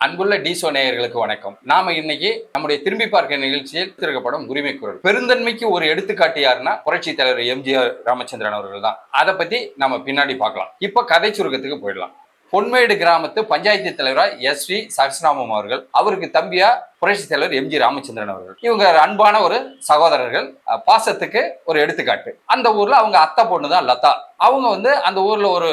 அன்புள்ள டிசோ நேயர்களுக்கு வணக்கம். நாம இன்னைக்கு நம்முடைய திரும்பி பார்க்க நிகழ்ச்சியில் திறக்கப்படும் உரிமை குரல். பெருந்தன்மைக்கு ஒரு எடுத்துக்காட்டு யாருன்னா புரட்சி தலைவர் எம்ஜிஆர் ராமச்சந்திரன் அவர்கள் தான். அதை பத்தி நம்ம பின்னாடி பார்க்கலாம். இப்ப கதை சுருக்கத்துக்கு போயிடலாம். பொன்மேடு கிராமத்து பஞ்சாயத்து தலைவரா எஸ்.வி. சகஸ்ரநாமம் அவர்கள், அவருக்கு தம்பியா புரட்சி தலைவர் எம்.ஜி. ராமச்சந்திரன் அவர்கள். இவங்க அன்பான ஒரு சகோதரர்கள், பாசத்துக்கு ஒரு எடுத்துக்காட்டு. அந்த ஊர்ல அவங்க அத்தை பொண்ணு தான் லதா. அவங்க அந்த ஊர்ல ஒரு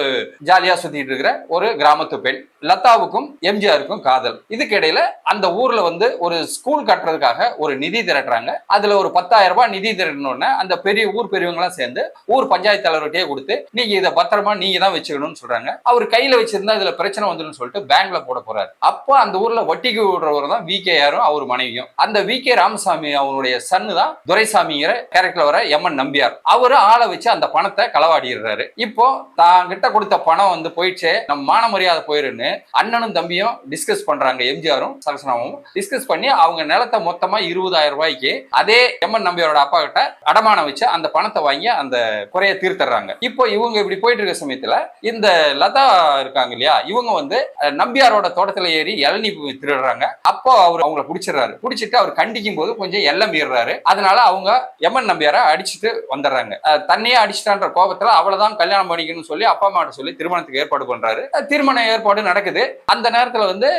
ஜாலியா சுத்திட்டு இருக்கிற ஒரு கிராமத்து பெண். லதாவுக்கும் எம்ஜிஆருக்கும் காதல். இதுக்கு இடையில அந்த ஊர்ல ஒரு ஸ்கூல் கட்டுறதுக்காக ஒரு நிதி திரட்டுறாங்க. அதுல ஒரு 10,000 ரூபாய் நிதி திரட்டினோடனே அந்த ஊர் பெரியவங்க எல்லாம் சேர்ந்து ஊர் பஞ்சாயத்து தலைவர்கிட்டயே கொடுத்து நீங்க இதை பத்திரமா நீங்க தான் வச்சுக்கணும்னு சொல்றாங்க. அவர் கையில வச்சிருந்தா இதுல பிரச்சனை வந்துடும் சொல்லிட்டு பேங்க்ல போட போறாரு. அப்போ அந்த ஊர்ல வட்டிக்கு விடுறவர் தான் வி.கே. அவர் மனைவியும். அந்த வி.கே. ராமசாமி அவனுடைய சன்னு தான் துரைசாமிங்கிற கேரக்டர்ல வர எம்.என். நம்பியார். அவரு ஆளை வச்சு அந்த பணத்தை களவாடிடுறாரு. இப்போ தாங்கிட்ட கொடுத்த பணம் போயிடுச்சு, நம்ம மான மரியாதை போயிருன்னு அண்ணனும் தம்பியும் டிஸ்கஸ் பண்றாங்க. எம்ஜிஆரும் சரசனாவும் டிஸ்கஸ் பண்ணி அவங்க நிலத்தை மொத்தமா 20,000 ரூபாய்க்கு அதே எம்.என். நம்பியாரோட அப்பா கிட்ட அடமானம் வச்சு அந்த பணத்தை வாங்கி அந்த குறைய தீர்த்துறாங்க. இப்போ இவங்க இப்படி போயிட்டு இருக்க சமயத்துல இந்த லதா இருக்காங்க இல்லையா, இவங்க நம்பியாரோட தோட்டத்துல ஏறி இளநீ திருடுறாங்க. அப்போ அவர் அவங்களை பிடிச்சிடறாரு. பிடிச்சிட்டு அவர் கண்டிக்கும் போது கொஞ்சம் எல்லம் மீறாரு. அதனால அவங்க எம்.என். நம்பியாரை அடிச்சுட்டு வந்துடுறாங்க. தன்னையே அடிச்சுட்டான்ற கோபத்துல அவளைதான் கல்யாணம் பண்ணிக்கணும்னு சொல்லி அப்பா அம்மா சொல்லி திருமணத்துக்கு ஏற்பாடு பண்றாரு. திருமண ஏற்பாடு நடக்குது. அந்த நேரத்துல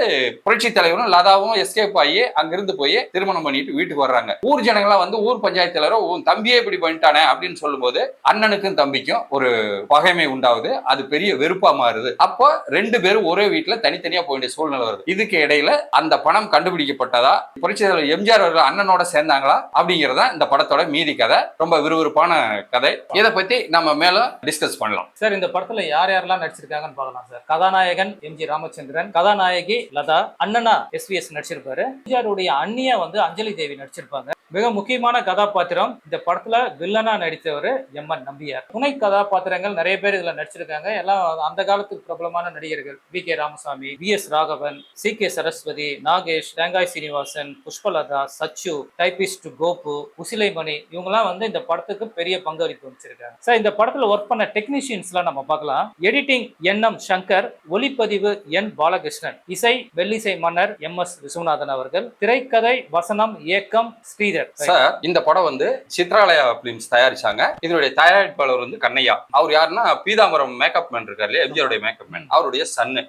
புரட்சி தலைவரும் லதாவும் எஸ்கேப் ஆகி அங்கிருந்து போய் திருமணம் பண்ணிட்டு வீட்டுக்கு வர்றாங்க. ஊர் ஜனங்கள்லாம் ஊர் பஞ்சாயத்து தலைவர் உன் தம்பியே இப்படி பண்ணிட்டானே அப்படின்னு சொல்லும் போது அண்ணனுக்கும் தம்பிக்கும் ஒரு பகைமை உண்டாகுது. அது பெரிய வெறுப்பா மாறுது. அப்போ 2 பேரும் ஒரே வீட்டுல தனித்தனியா போக வேண்டிய சூழ்நிலை வருது. இதுக்கு இடையில அந்த பணம் கண்டுபிடிக்கப்பட்டதா, புரட்சி தலைவர் எம்ஜிஆர் அவர்கள் அண்ணனோட சேர்ந்தாங்களா அப்படிங்கறத இந்த படத்தோட மீதி கதை. ரொம்ப விறுவிறுப்பான கதை. இதை பத்தி நம்ம மேல டிஸ்கஸ் பண்ணலாம். சார், இந்த படத்துல யார் யாரெல்லாம் நடிச்சிருக்காங்கன்னு பார்க்கலாம் சார். கதாநாயகன் எம்.ஜி. ராமச்சந்திரன், கதாநாயகி லதா, அண்ணனா எஸ்.வி.எஸ். நடிச்சிருப்பாரு. எம்ஜிஆருடைய அண்ணியா அஞ்சலி தேவி நடிச்சிருப்பாங்க. மிக முக்கியமான கதாபாத்திரம் இந்த படத்துல வில்லனா நடித்தவர் எம்.என். நம்பியார். துணை கதாபாத்திரங்கள் நிறைய பேர் இதுல நடிச்சிருக்காங்க. எல்லாம் அந்த காலத்துக்கு பிரபலமான நடிகர்கள். வி.கே. ராமசாமி, வி.எஸ். ராகவன், சி.கே. சரஸ்வதி, நாகேஷ், தேங்காய் சீனிவாசன், புஷ்பலதா, சச்சு, டைபிஸ்ட் கோபு, உசிலைமணி, இவங்கெல்லாம் இந்த படத்துக்கு பெரிய பங்களிப்பு வச்சிருக்காங்க. சார், இந்த படத்துல ஒர்க் பண்ண டெக்னீஷியன்ஸ்லாம் நம்ம பார்க்கலாம். எடிட்டிங் என்.எம். சங்கர், ஒளிப்பதிவு என். பாலகிருஷ்ணன், இசை வெள்ளிசை மன்னர் எம்.எஸ். விஸ்வநாதன் அவர்கள், திரைக்கதை வசனம் இயக்கம் ஸ்ரீதர். சார், இந்த படம் சித்ராலயா பிலிம்ஸ் தயாரிச்சாங்க. இதனுடைய தயாரிப்பாளர் கண்ணையா. அவர் யாருன்னா பீதாம்பரம் மேக்கப் மேன் இருக்காரு இல்லையா, எம்ஜிஆருடைய மேக்கப் மேன், அவருடைய சன்னு.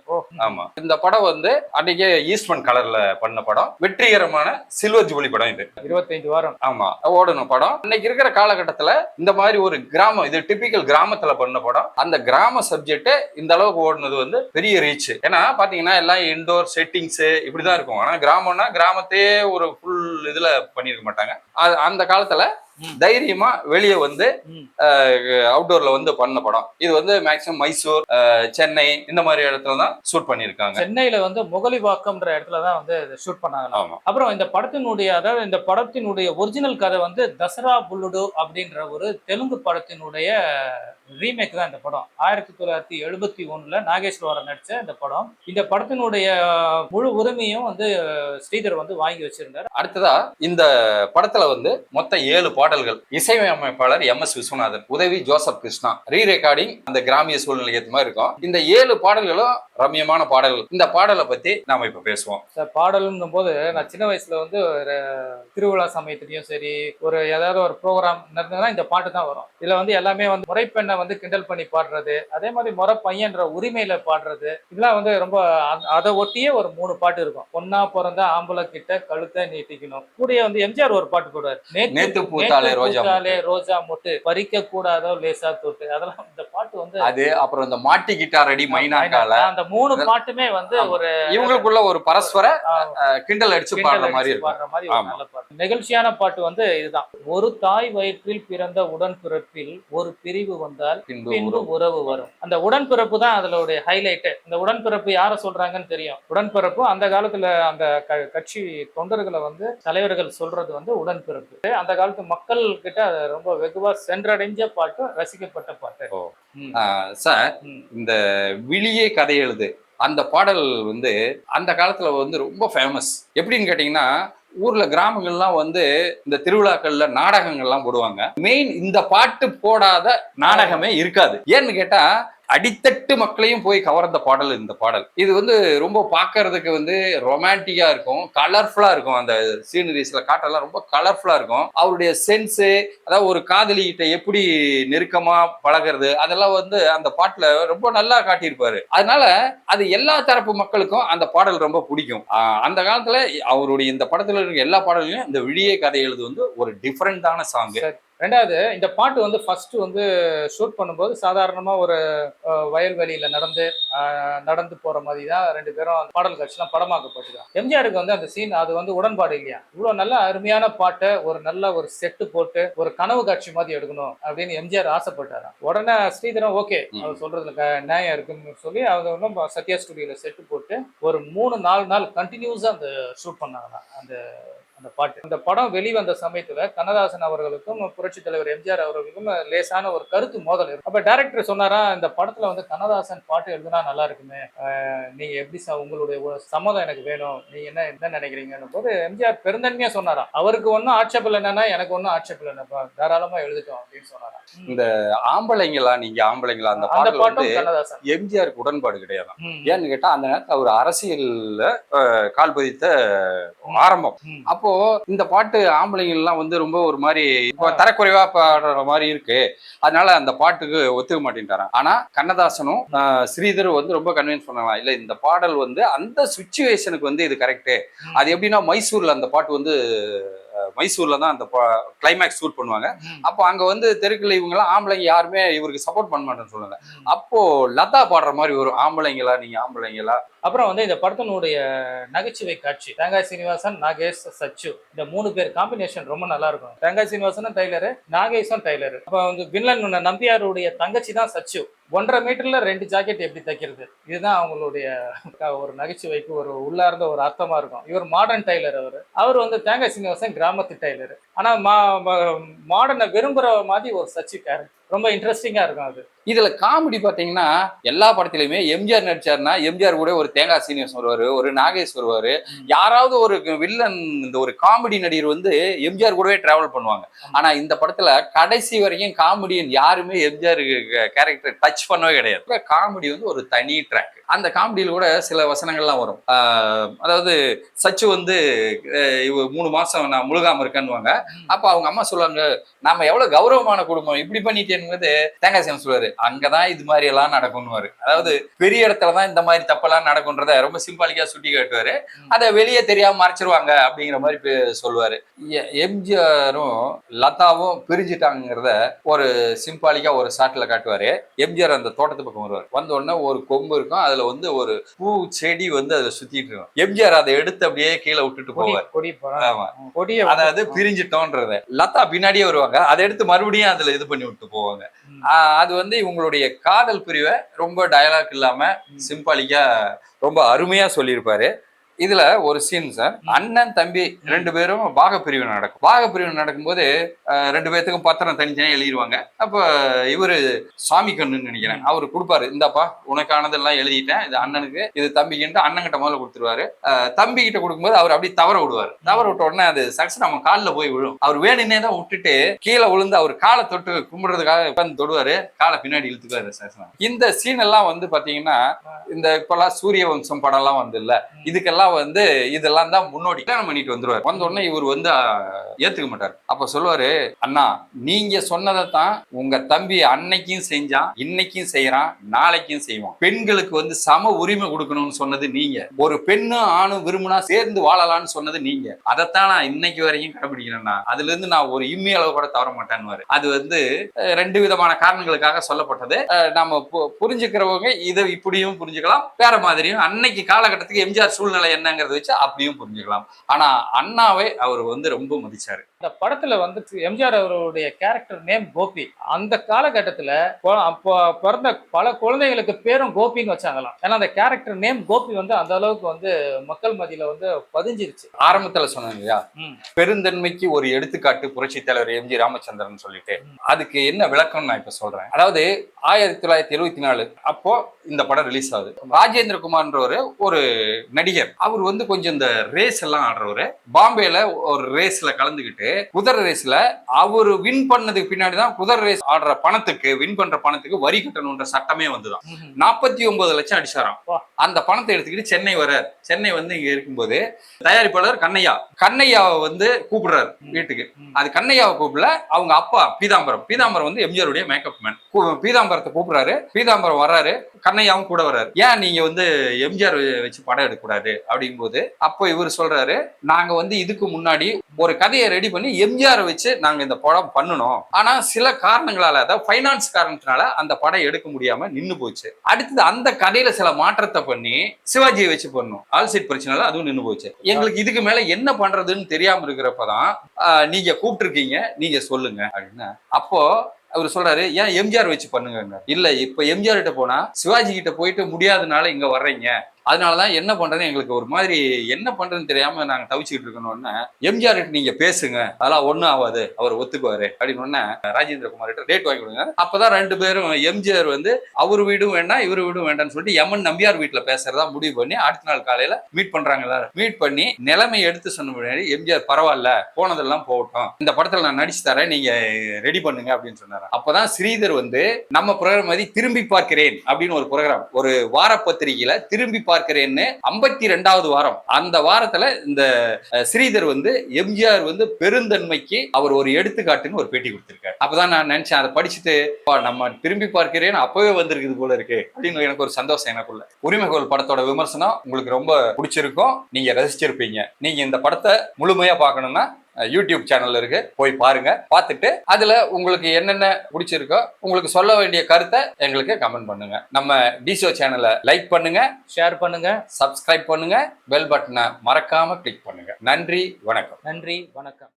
ஆமா, இந்த படம் அன்னைக்கே ஈஸ்ட்மன் கலர்ல பண்ண படம். வெற்றிகரமான சில்வர் ஜூபிலி படம். இது 25 வாரம் ஆமா ஓடணும் படம். இன்னைக்கு இருக்கிற காலகட்டத்துல இந்த மாதிரி ஒரு கிராமம், இது டிபிக்கல் கிராமத்துல பண்ண படம். அந்த கிராம சப்ஜெக்ட் இந்த அளவுக்கு ஓடுனது பெரிய ரீச். ஏன்னா பாத்தீங்கன்னா எல்லாம் இன்டோர் செட்டிங்ஸ் இப்படிதான் இருக்கும். ஆனா கிராமம்னா கிராமத்தையே ஒரு ஃபுல் இதுல பண்ணிருக்க மாட்டாங்க. அந்த காலத்துல தைரியமா வெளியே அவுட்டோர்ல பண்ண படம். இது மேக்சிமம் மைசூர், சென்னை இந்த மாதிரி இடத்துல தான் ஷூட் பண்ணிருக்காங்க. சென்னையில முகலிவாக்கம்ன்ற இடத்துலதான் ஷூட் பண்ணாங்க. அப்புறம் இந்த படத்தினுடைய ஒரிஜினல் கதை தசரா புல்லுடு அப்படின்ற ஒரு தெலுங்கு படத்தினுடைய ரீமேக் தான் இந்த படம். 1971 நாகேஸ்வரன் நடிச்ச இந்த படம். இந்த படத்தினுடைய முழு உரிமையும் ஸ்ரீதர் வாங்கி வச்சிருந்தார். அடுத்ததா இந்த படத்துல மொத்தம் 7 பாடல்கள். இசையமைப்பாளர் எம்.எஸ். விஸ்வநாதன், உதவி ஜோசப் கிருஷ்ணா, ரீ ரெக்கார்டிங் அந்த கிராமிய சூழ்நிலைக்கு ஏற்ற மாதிரி இருக்கும். இந்த 7 பாடல்களும் ரம்யமான பாடல்கள். இந்த பாடலை பத்தி நாம இப்ப பேசுவோம். பாடல்னும் போது நான் சின்ன வயசுல திருவிழா சமயத்திலயும் சரி, ஏதாவது ஒரு ப்ரோக்ராம் நடந்ததுன்னா இந்த பாட்டு தான் வரும். இதுல எல்லாமே முறைப்பெண்ணை கிண்டல் பண்ணி பாடுறது, அதே மாதிரி முறை பையன்ற உரிமையில பாடுறது, இதெல்லாம் ரொம்ப அதை ஒட்டியே ஒரு 3 பாட்டு இருக்கும். பொண்ணா பிறந்த ஆம்பளை கிட்ட கழுத்தை நீட்டிக்கணும். கூட எம்ஜிஆர் ஒரு பாட்டு போடுவார், நேத்து பூத்தாலே ரோஜா மொட்டு பறிக்க கூடாதோ லேசா தொட்டு. அதெல்லாம் இந்த பாட்டு அது. அப்புறம் இந்த மாட்டி கிட்டார் அடி மைனாக்கால, அந்த 3 பாட்டுமே ஒரு இவங்களுக்குள்ள ஒரு பரஸ்பர கிண்டல் அடிச்சு பாடுற மாதிரி நல்ல பாட்டு. நெகிழ்ச்சியான பாட்டு இதுதான். ஒரு தாய் வயிற்றில் பிறந்த உடன்பிறப்பில் ஒரு பிரிவு வந்தால் பின்பு உறவு வரும். அந்த உடன்பிறப்பு தான் அதோட ஹைலைட். இந்த உடன்பிறப்பு யார சொல்றாங்கன்னு தெரியும். உடன்பிறப்பு அந்த காலத்துல அந்த கட்சி தொண்டர்களை தலைவர்கள் சொல்றது உடன்பிறப்பு. அந்த காலத்து மக்கள் கிட்ட ரொம்ப வெகுவா சென்றடைஞ்ச பாட்டு, ரசிக்கப்பட்ட பாட்டு. சார், இந்த விழியே கதை எழுது அந்த பாடல் அந்த காலத்துல ரொம்ப ஃபேமஸ். எப்படின்னு கேட்டீங்கன்னா, ஊர்ல கிராமங்கள்லாம் இந்த திருவிழாக்கள்ல நாடகங்கள்லாம் போடுவாங்க. மெயின் இந்த பாட்டு போடாத நாடகமே இருக்காது. ஏன்னு கேட்டா அடித்தட்டு மக்களையும் போய் கவர்ந்த பாடல் இந்த பாடல். இது வந்து ரொம்ப பார்க்கறதுக்கு வந்து ரொமான்டிக்கா இருக்கும், கலர்ஃபுல்லா இருக்கும். அந்த சீனரிஸ்ல காட்டெல்லாம் ரொம்ப கலர்ஃபுல்லா இருக்கும். அவருடைய சென்ஸு, அதாவது ஒரு காதலிகிட்ட எப்படி நெருக்கமா பழகிறது, அதெல்லாம் வந்து அந்த பாட்டுல ரொம்ப நல்லா காட்டியிருப்பாரு. அதனால அது எல்லா தரப்பு மக்களுக்கும் அந்த பாடல் ரொம்ப பிடிக்கும். அந்த காலத்துல அவருடைய இந்த படத்துல இருக்க எல்லா பாடல்களையும் இந்த விழியே கதை எழுது வந்து ஒரு டிஃபரெண்டான சாங். ரெண்டாவது, இந்த பாட்டு வந்து ஃபர்ஸ்ட் வந்து ஷூட் பண்ணும்போது சாதாரணமா ஒரு வயல்வெளியில நடந்து போற மாதிரி தான் ரெண்டு பேரும் அந்த பாடல் காட்சிலாம் படமாக்கப்பட்டுதான். எம்ஜிஆருக்கு வந்து அந்த சீன் அது வந்து உடன்பாடு இல்லையா, இவ்வளவு நல்ல அருமையான பாட்டை நல்ல ஒரு செட்டு போட்டு ஒரு கனவு காட்சி மாதிரி எடுக்கணும் அப்படின்னு எம்ஜிஆர் ஆசைப்பட்டாரா. உடனே ஸ்ரீதரன் ஓகே, அவர் சொல்றதுல நியாயம் இருக்குன்னு சொல்லி அவங்க சத்யா ஸ்டுடியோல செட்டு போட்டு ஒரு 3-4 நாள் கண்டினியூஸா அந்த ஷூட் பண்ணாங்க. அந்த பாட்டு, அந்த படம் வெளிவந்த சமயத்துல கண்ணதாசன் அவர்களுக்கும் புரட்சி தலைவர் எம்ஜிஆர் அவர்களுக்கும் லேசான ஒரு கருத்து மோதல் இருக்கு. அப்ப டைரக்டர் சொன்னாரா, இந்த படத்துல வந்து கண்ணதாசன் பாட்டு எழுதுனா நல்லா இருக்குமே, நீங்க எப்படி உங்களுடைய சம்மதம் எனக்கு வேணும், நீங்க என்ன நினைக்கிறீங்கன்னு போது எம்ஜிஆர் பெருந்தன்மையா சொன்னாரா, அவருக்கு ஒன்னும் ஆட்சேபம் என்னன்னா எனக்கு ஒன்னும் ஆட்சேபம் இல்லைப்பா, தாராளமா எழுதிட்டோம் அப்படின்னு சொன்னாரா. இந்த நீங்க ஆம்பளைங்களா அந்த பாட்டு வந்து எம்ஜிஆருக்கு உடன்பாடு கிடையாது. ஏன்னு கேட்டா அந்த நேரத்துல அவர் அரசியல்ல கால் பதித்த ஆரம்பம். அப்போ இந்த பாட்டு ஆம்பளைங்க எல்லாம் வந்து ரொம்ப ஒரு மாதிரி தரக்குறைவா பாடுற மாதிரி இருக்கு, அதனால அந்த பாட்டுக்கு ஒத்துக்க மாட்டேன்ட்டாராம். ஆனா கண்ணதாசனும் ஸ்ரீதர் வந்து ரொம்ப கன்வின்ஸ் பண்ணலாம், இல்ல இந்த பாடல் வந்து அந்த சிச்சுவேஷனுக்கு வந்து இது கரெக்ட். அது எப்படின்னா மைசூர்ல அந்த பாட்டு வந்து மைசூர்ல தான் அந்த கிளைமேக்ஸ் ஷூட் பண்ணுவாங்க. அப்போ அங்க வந்து தெருக்குள்ள இவங்க எல்லாம் ஆம்பளைங்க யாருமே இவருக்கு சப்போர்ட் பண்ண மாட்டேன்னு சொல்லுவாங்க. அப்போ லதா பாடுற மாதிரி ஒரு ஆம்பளைங்களா நீங்க ஆம்பளைங்களா. அப்புறம் வந்து இந்த படத்தினுடைய நகைச்சுவை காட்சி, தேங்காய் சீனிவாசன், நாகேஷ், சச்சு, இந்த 3 பேர் காம்பினேஷன் ரொம்ப நல்லா இருக்கும். தேங்காய் சீனிவாசனும் டைலரு, நாகேஷும் டைலரு. அப்ப வந்து வில்லன் நம்பியாருடைய தங்கச்சி தான் சச்சு. 1.5 மீட்டர்ல 2 ஜாக்கெட் எப்படி தைக்கிறது, இதுதான் அவங்களுடைய ஒரு நகைச்சுவைக்கு ஒரு உள்ளார்ந்த ஒரு அர்த்தமா இருக்கும். இவர் மாடர்ன் டைலர், அவர் வந்து தேங்காய் சீனிவாசன் கிராமத்து டைலர். ஆனா மாடர்னை விரும்புற மாதிரி ஒரு சச்சு கேரக்டர், ரொம்ப இன்ட்ரெஸ்டிங்கா இருக்கும். அது இதுல காமெடி பாத்தீங்கன்னா எல்லா படத்திலுமே எம்ஜிஆர் நடிச்சாருன்னா எம்ஜிஆர் கூட ஒரு தேங்காய் சீனிவாசன் வருவாரு, ஒரு நாகேஷ் வருவாரு, யாராவது ஒரு வில்லன் இந்த ஒரு காமெடி நடிகர் வந்து எம்ஜிஆர் கூடவே டிராவல் பண்ணுவாங்க. ஆனா இந்த படத்துல கடைசி வரைக்கும் காமெடியன் யாருமே எம்ஜிஆர் கேரக்டர் டச் பண்ணவே கிடையாது. காமெடி வந்து ஒரு தனி ட்ராக். அந்த காமெடியில கூட சில வசனங்கள்லாம் வரும். அதாவது சச்சு வந்து 3 மாசம் நான் முழுகாம இருக்கேன்னுவாங்க. அப்ப அவங்க அம்மா சொல்லுவாங்க, நாம எவ்வளவு கௌரவமான குடும்பம், இப்படி பண்ணிட்டேன்னு தேங்காய் சீனிவாசன் சொல்லுவாரு, அங்கதான் இது மாதிரி எல்லாம் நடக்கும்னுவாரு. அதாவது பெரிய இடத்துலதான் இந்த மாதிரி தப்பெல்லாம் நடக்கும்ன்றத ரொம்ப சிம்பாலிக்கா சுட்டி காட்டுவாரு. அதை வெளியே தெரியாம மறைச்சிருவாங்க அப்படிங்கிற மாதிரி சொல்லுவாரு. எம்ஜிஆரும் லதாவும் பிரிஞ்சுட்டாங்கிறத ஒரு சிம்பாலிக்கா ஒரு ஷாட்ல காட்டுவாரு. எம்ஜிஆர் அந்த தோட்டத்து பக்கம் வருவார். வந்த உடனே ஒரு கொம்பு இருக்கும், அதுல வந்து ஒரு பூ செடி வந்து அதுல சுத்திட்டு இருக்கும். எம்ஜிஆர் அதை எடுத்து அப்படியே கீழே விட்டுட்டு போவார். ஆமா, அதாவது பிரிஞ்சுட்டோன்றத. லதா பின்னாடியே வருவாங்க, அதை எடுத்து மறுபடியும் அதுல இது பண்ணி விட்டு போவாங்க. அது வந்து இவங்களுடைய காதல் பிரிவை ரொம்ப டயலாக் இல்லாம சிம்பாலிக்கா ரொம்ப அருமையா சொல்லியிருப்பாரு. இதுல ஒரு சீன் சார், அண்ணன் தம்பி 2 பேரும் பாகப்பிரிவு நடக்கும். பாகப்பிரிவு நடக்கும்போது 2 பேர்த்துக்கும் பத்திரம் தனித்தனியா எழுதிடுவாங்க. அப்ப இவரு சாமி கண்ணுன்னு நினைக்கிறேன், அவரு கொடுப்பாரு, இந்தாப்பா உனக்கானதெல்லாம் எழுதிட்டேன், இது அண்ணனுக்கு, இது தம்பிக்கிட்ட அண்ணன்கிட்ட முதல்ல கொடுத்துருவாரு. தம்பி கிட்ட கொடுக்கும்போது அவர் அப்படியே தவற விடுவாரு. தவற விட்ட உடனே அது சக்ஸ் நம்ம காலில் போய் விழும். அவர் வேணுன்னே தான் விட்டுட்டு கீழே விழுந்து அவர் காலை தொட்டு கும்பிடுறதுக்காக உட்காந்து தொடுவாரு, காலை பின்னாடி இழுத்துக்குவாரு சக்ஸ். இந்த சீன் எல்லாம் வந்து பாத்தீங்கன்னா இந்த இப்பெல்லாம் சூரிய வம்சம் படம் எல்லாம் வந்து இல்ல, இதுக்கெல்லாம் வந்து இதெல்லாம் தான் முன்னோடி. கல்யாணம் பண்ணிட்டு வந்துருவாரு. வந்த உடனே இவர் வந்து ஏத்துக்க மாட்டாரு. அப்ப சொல்லுவாரு, அண்ணா நீங்க சொன்னதைத்தான் உங்க தம்பி அன்னைக்கும் செஞ்சான், இன்னைக்கும் செய்யறான், நாளைக்கும் செய்வான். பெண்களுக்கு வந்து சம உரிமை கொடுக்கணும்னு சொன்னது நீங்க, ஒரு பெண்ணும் ஆணும் விரும்பினா சேர்ந்து வாழலாம்னு சொன்னது நீங்க, அதைத்தான் நான் இன்னைக்கு வரைக்கும் கடைபிடிக்கிறேன்னா அதுல இருந்து நான் ஒரு இம்மி அளவு கூட தவற மாட்டேன்னு. அது வந்து 2 விதமான காரணங்களுக்காக சொல்லப்பட்டது. நம்ம புரிஞ்சுக்கிறவங்க இதை இப்படியும் புரிஞ்சுக்கலாம், வேற மாதிரியும். அன்னைக்கு காலகட்டத்துக்கு எம்ஜிஆர் சூழ்நிலை என்னங்கிறத வச்சு அப்படியும் புரிஞ்சுக்கலாம். ஆனா அண்ணாவை அவர் வந்து ரொம்ப மதிச்சாரு. இந்த படத்துல வந்து எம்ஜிஆர் அவருடைய கேரக்டர் நேம் கோபி. அந்த காலகட்டத்துல பிறந்த பல குழந்தைகளுக்கு பேரும் கோபின்னு வச்சாங்களாம். ஏன்னா அந்த கேரக்டர் நேம் கோபி வந்து அந்த அளவுக்கு வந்து மக்கள் மத்தியில வந்து பதிஞ்சிருச்சு. ஆரம்பத்துல சொன்னாங்க இல்லையா, பெருந்தன்மைக்கு ஒரு எடுத்துக்காட்டு புரட்சி தலைவர் எம்ஜி ராமச்சந்திரன் சொல்லிட்டு, அதுக்கு என்ன விளக்கம் நான் இப்ப சொல்றேன். அதாவது 1974 அப்போ இந்த படம் ரிலீஸ் ஆகுது. ராஜேந்திர குமார்ன்றவர் ஒரு நடிகர், அவர் வந்து கொஞ்சம் இந்த ரேஸ் எல்லாம் ஆடுறவரு. பாம்பேல ஒரு ரேஸ்ல கலந்துகிட்டு போட்டு குதிரை ரேஸ்ல அவரு வின் பண்ணதுக்கு பின்னாடி தான் குதிரை ரேஸ் ஆடுற பணத்துக்கு வின் பண்ற பணத்துக்கு வரி கட்டணும்ன்ற சட்டமே வந்துதான். 49 லட்சம் அடிச்சாராம். அந்த பணத்தை எடுத்துக்கிட்டு சென்னை வர்றார். சென்னை வந்து இங்க இருக்கும்போது தயாரிப்பாளர் கண்ணையாவை வந்து கூப்பிடுறாரு வீட்டுக்கு. அது கண்ணையாவை கூப்பிடல, அவங்க அப்பா பீதாம்பரம் வந்து எம்ஜிஆருடைய மேக்கப் மேன். பீதாம்பரத்தை கூப்பிடுறாரு. பீதாம்பரம் வர்றாரு, கண்ணையாவும் கூட வர்றாரு. ஏன் நீங்க வந்து எம்ஜிஆர் வச்சு படம் எடுக்கக்கூடாது அப்படிங்கும் போது அப்போ இவர் சொல்றாரு, நாங்க வந்து இதுக்கு முன்னாடி ஒரு கதையை ரெடி பண்ணி எம்ஜிஆர் வச்சு நாங்க இந்த படம் பண்ணணும். ஆனா சில காரணங்களால, அதாவது பைனான்ஸ் காரணத்தினால அந்த படம் எடுக்க முடியாம நின்னு போச்சு. அடுத்தது அந்த கதையில சில மாற்றத்தை பண்ணி சிவாஜியை வச்சு பண்ணணும். ஆல்சைட் பிரச்சனைல அதுவும் நின்னு போச்சு. எங்களுக்கு இதுக்கு மேல என்ன பண்றதுன்னு தெரியாம இருக்கிறப்பதான் நீங்க கூப்பிட்டு இருக்கீங்க, நீங்க சொல்லுங்க அப்படின்னு. அப்போ அவர் சொல்றாரு, ஏன் எம்ஜிஆர் வச்சு பண்ணுங்க. இல்ல, இப்ப எம்ஜிஆர் கிட்ட போனா சிவாஜி கிட்ட போயிட்டு முடியாதனால இங்க வர்றீங்க, அதனாலதான் என்ன பண்றதுன்னு எங்களுக்கு ஒரு மாதிரி என்ன பண்றதுன்னு தெரியாம நாங்க தவிச்சுக்கிட்டு இருக்கணும்னு, எம்ஜிஆர் கிட்ட நீங்க பேசுங்க, அதெல்லாம் ஒண்ணும் ஆகாது, அவர் ஒத்துக்குவாரு அப்படின்னு ராஜேந்திர குமார் கிட்ட டேட் வாங்கி கொடுங்க. அப்பதான் 2 பேரும் எம்ஜிஆர் வந்து அவர் வீடும் வேண்டாம் இவரு வீடும் வேண்டாம்னு சொல்லிட்டு எம்என் நம்பியார் வீட்டுல பேசுறதா முடிவு பண்ணி அடுத்த நாள் காலையில மீட் பண்றாங்க. மீட் பண்ணி நிலைமை எடுத்து சொன்ன முன்னாடி எம்ஜிஆர் பரவாயில்ல, போனதெல்லாம் போகட்டும், இந்த படத்துல நான் நடிச்சு தரேன், நீங்க ரெடி பண்ணுங்க அப்படின்னு சொன்னாரு. அப்பதான் ஸ்ரீதர் வந்து நம்ம ப்ரோக்ராம் மாதிரி திரும்பி பார்க்கிறேன் அப்படின்னு ஒரு ப்ரோக்ராம், ஒரு வார பத்திரிகையில திரும்பி பார்க்கிறேன்னு 52வது வாரம், அந்த வாரத்துல இந்த ஸ்ரீதர் வந்து எம்ஜிஆர் வந்து பெருந்தன்மைக்கு அவர் ஒரு எடுத்துக்காட்டுன்னு ஒரு பேட்டி கொடுத்திருக்காரு. அப்பதான் நான் நினைச்சேன், அதை படிச்சுட்டு நம்ம திரும்பி பார்க்கிறேன்னு அப்பவே வந்திருக்குது போல இருக்கு அப்படின்னு எனக்கு ஒரு சந்தோஷம் எனக்குள்ள. உரிமைகோல் படத்தோட விமர்சனம் உங்களுக்கு ரொம்ப பிடிச்சிருக்கும், நீங்க ரசிச்சிருப்பீங்க. நீங்க இந்த படத்தை முழுமையா பார்க்கணும்னா யூடியூப் சேனல் இருக்கு, போய் பாருங்க. பார்த்துட்டு அதுல உங்களுக்கு என்னென்ன பிடிச்சிருக்கோ உங்களுக்கு சொல்ல வேண்டிய கருத்தை எங்களுக்கு கமெண்ட் பண்ணுங்க. நம்ம டிஷோ சேனலை லைக் பண்ணுங்க, ஷேர் பண்ணுங்க, சப்ஸ்கிரைப் பண்ணுங்க, பெல் பட்டனை மறக்காம கிளிக் பண்ணுங்க. நன்றி, வணக்கம். நன்றி, வணக்கம்.